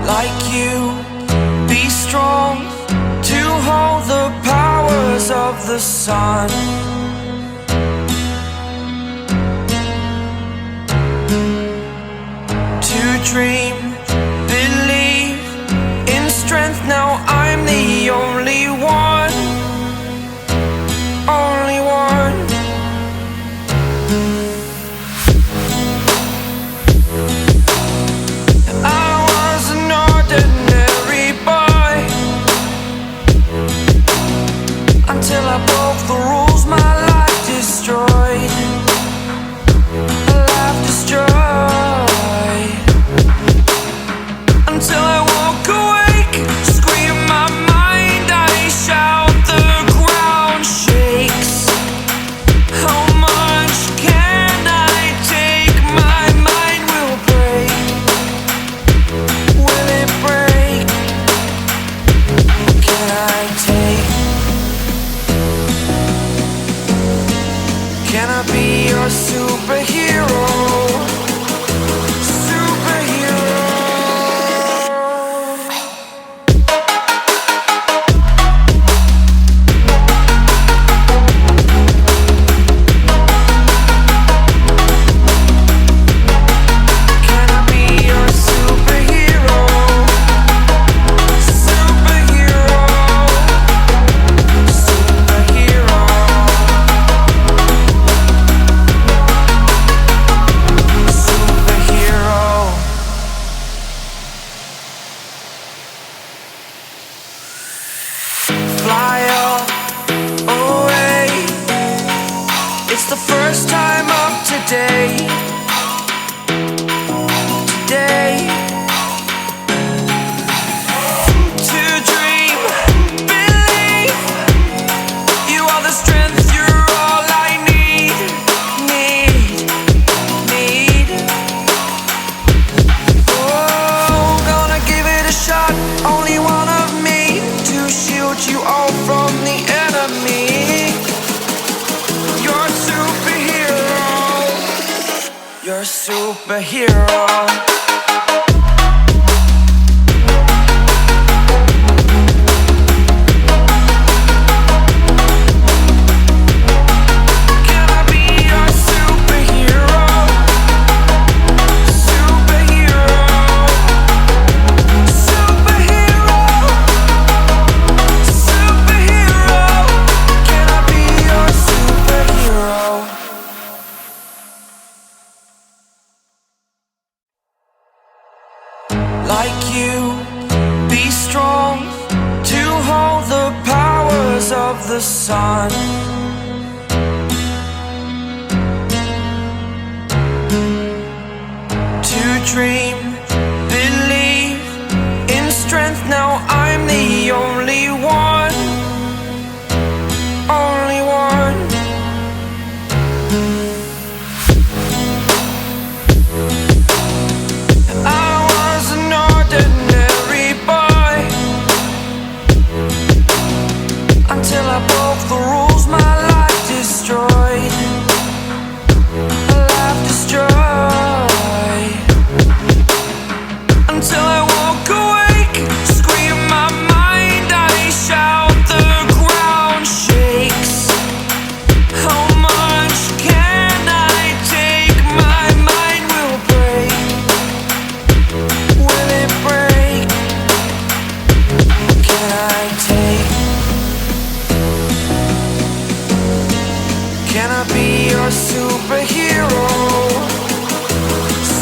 like you. Be strong to hold the powers of the sun. To dream, believe in strength. Now I'm the only one, only one. I was an ordinary boy until I broke the rules. My life destroyed, life destroyed. Until I woke awake, scream my mind, I shout, the ground shakes. How much can I take? My mind will break. Will it break? Can I take? Can I be your superhero? Fly away. It's the first time of today. Today. To dream, believe. You are the strength, you're all I need. Need. Oh, gonna give it a shot. Only one of me to shield you all from the enemy. You're a superhero. You're a superhero. Can I be your superhero? Superhero. Superhero. Superhero. Can I be your superhero? Like you, be strong to hold the powers of the sun. To dream, believe in strength. Now I'm the only one, only one. I was an ordinary boy until I broke the rules. My life destroyed, life destroyed. Until I woke awake, scream my mind, I shout, the ground shakes. How much can I take? My mind will break. Will it break? Can I take? Can I be your superhero?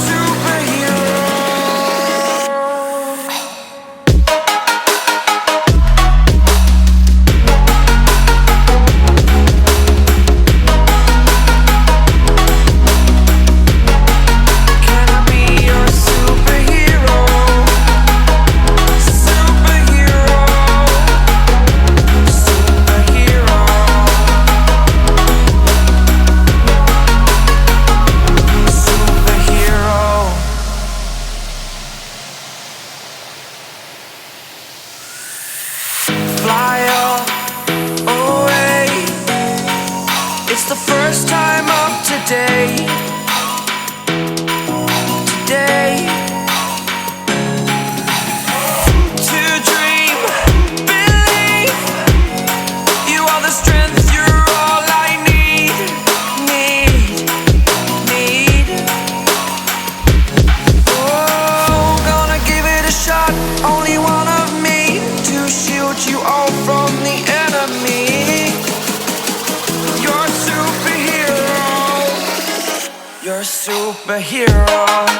Superhero. Can I be your superhero? Superhero. Superhero. Fly away. It's the first time of today. Today. superhero.